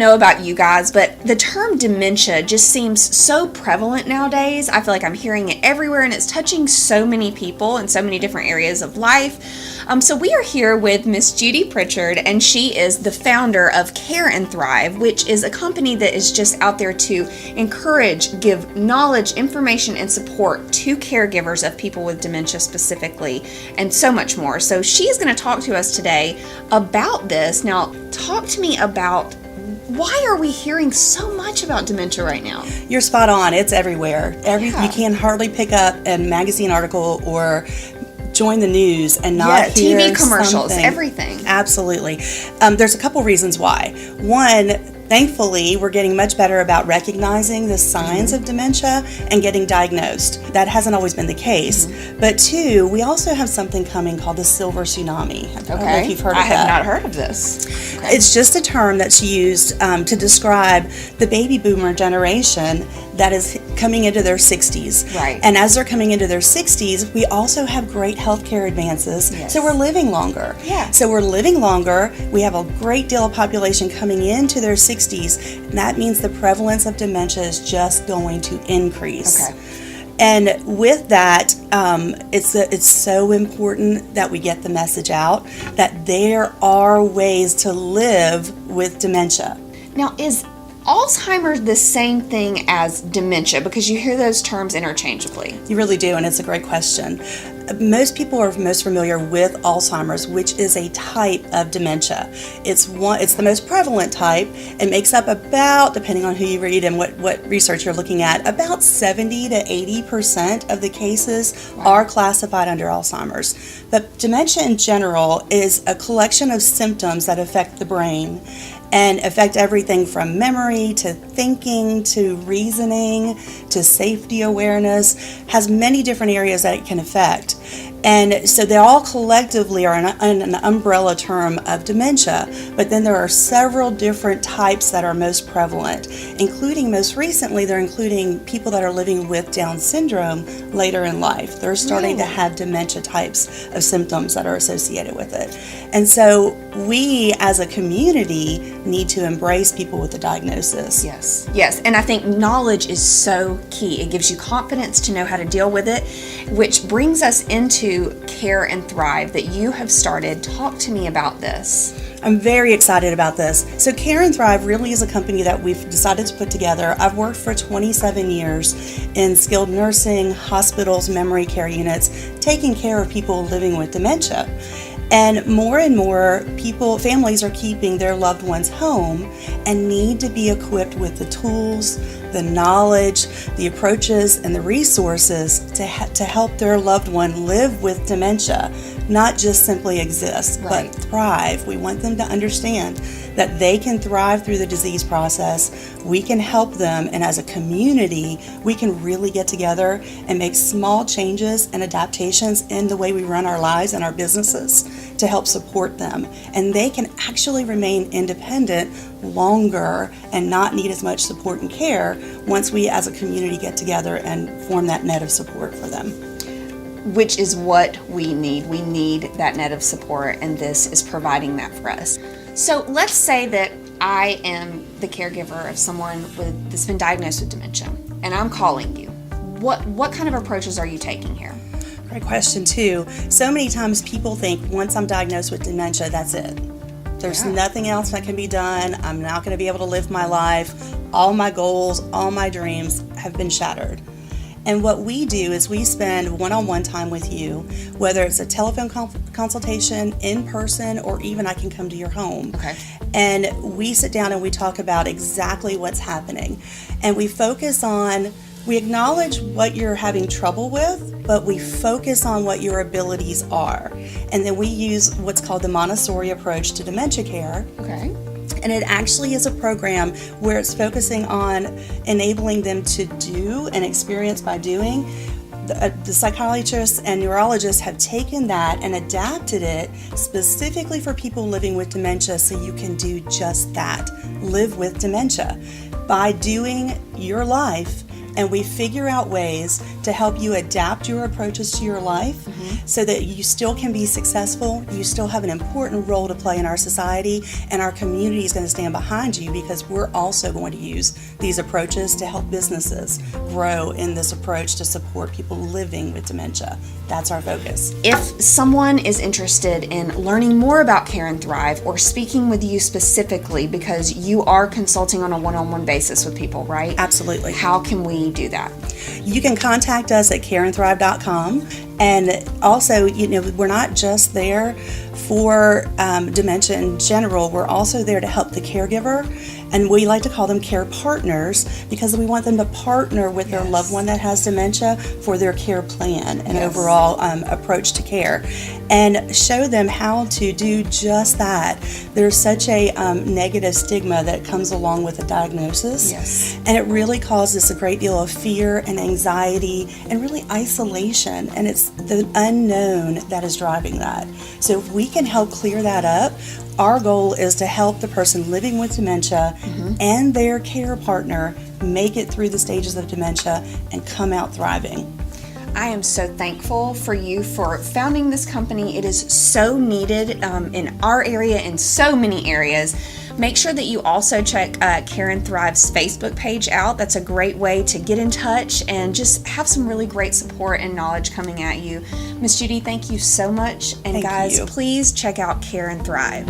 know about you guys, but the term dementia just seems so prevalent nowadays. I feel like I'm hearing it everywhere, and it's touching so many people in so many different areas of life. So we are here with Miss Judy Pritchard, and she is the founder of Cogni-Thrive, which is a company that is just out there to encourage, give knowledge, information, and support to caregivers of people with dementia specifically, and so much more. So she is going to talk to us today about this. Now, talk to me about why are we hearing so much about dementia right now? You're spot on. It's everywhere. You can hardly pick up a magazine article or join the news and not hear TV commercials, something. Everything. Absolutely. There's a couple reasons why. One, thankfully, we're getting much better about recognizing the signs of dementia and getting diagnosed. That hasn't always been the case. But two, we also have something coming called the silver tsunami. I don't know if you've heard of that. I have not heard of this. Okay. It's just a term that's used to describe the baby boomer generation that is coming into their 60s. Right. And as they're coming into their 60s, we also have great healthcare advances. Yes. So we're living longer. Yeah. So we're living longer. We have a great deal of population coming into their 60s. And that means the prevalence of dementia is just going to increase. Okay. And with that, it's so important that we get the message out that there are ways to live with dementia. Now, is Alzheimer's the same thing as dementia? Because you hear those terms interchangeably. You really do, and it's a great question. Most people are most familiar with Alzheimer's, which is a type of dementia. It's the most prevalent type. It makes up about, depending on who you read and what research you're looking at, about 70 to 80% of the cases are classified under Alzheimer's. But dementia in general is a collection of symptoms that affect the brain and affect everything from memory to thinking to reasoning to safety awareness, has many different areas that it can affect. And so they all collectively are an umbrella term of dementia, but then there are several different types that are most prevalent, including most recently, they're including people that are living with Down syndrome later in life. They're starting to have dementia types of symptoms that are associated with it. And so we as a community need to embrace people with the diagnosis. Yes. And I think knowledge is so key. It gives you confidence to know how to deal with it, which brings us into Cogni-Thrive that you have started. Talk to me about this. I'm very excited about this. So Cogni-Thrive really is a company that we've decided to put together. I've worked for 27 years in skilled nursing, hospitals, memory care units, taking care of people living with dementia. And more families are keeping their loved ones home and need to be equipped with the tools, the knowledge, the approaches, and the resources to help their loved one live with dementia, not just simply exist, but thrive. We want them to understand that they can thrive through the disease process. We can help them, and as a community, we can really get together and make small changes and adaptations in the way we run our lives and our businesses to help support them. And they can actually remain independent longer and not need as much support and care once we as a community get together and form that net of support for them. Which is what we need. We need that net of support, and this is providing that for us. So let's say that I am the caregiver of someone that's been diagnosed with dementia, and I'm calling you. What kind of approaches are you taking here? Great question too. So many times people think once I'm diagnosed with dementia, that's it. There's nothing else that can be done. I'm not going to be able to live my life. All my goals, all my dreams have been shattered. And what we do is we spend one-on-one time with you, whether it's a telephone consultation, in person, or even I can come to your home. Okay. And we sit down and we talk about exactly what's happening. And we acknowledge what you're having trouble with, but we focus on what your abilities are. And then we use what's called the Montessori approach to dementia care. Okay. And it actually is a program where it's focusing on enabling them to do and experience by doing. The psychologists and neurologists have taken that and adapted it specifically for people living with dementia so you can do just that, live with dementia, by doing your life. And we figure out ways to help you adapt your approaches to your life so that you still can be successful. You still have an important role to play in our society, and our community is going to stand behind you because we're also going to use these approaches to help businesses grow in this approach to support people living with dementia. That's our focus. If someone is interested in learning more about Care and Thrive or speaking with you specifically, because you are consulting on a one-on-one basis with people, right? Absolutely. How can we do that? You can contact us at careandthrive.com. And also, we're not just there for dementia in general. We're also there to help the caregiver. And we like to call them care partners because we want them to partner with their loved one that has dementia for their care plan and overall approach to care, and show them how to do just that. There's such a negative stigma that comes along with a diagnosis, and it really causes a great deal of fear and anxiety and really isolation, and it's the unknown that is driving that. So if we can help clear that up, our goal is to help the person living with dementia and their care partner make it through the stages of dementia and come out thriving. I am so thankful for you for founding this company. It is so needed in our area, in so many areas. Make sure that you also check Care and Thrive's Facebook page out. That's a great way to get in touch and just have some really great support and knowledge coming at you. Miss Judy, thank you so much. And Thank guys, you. please check out Care and Thrive.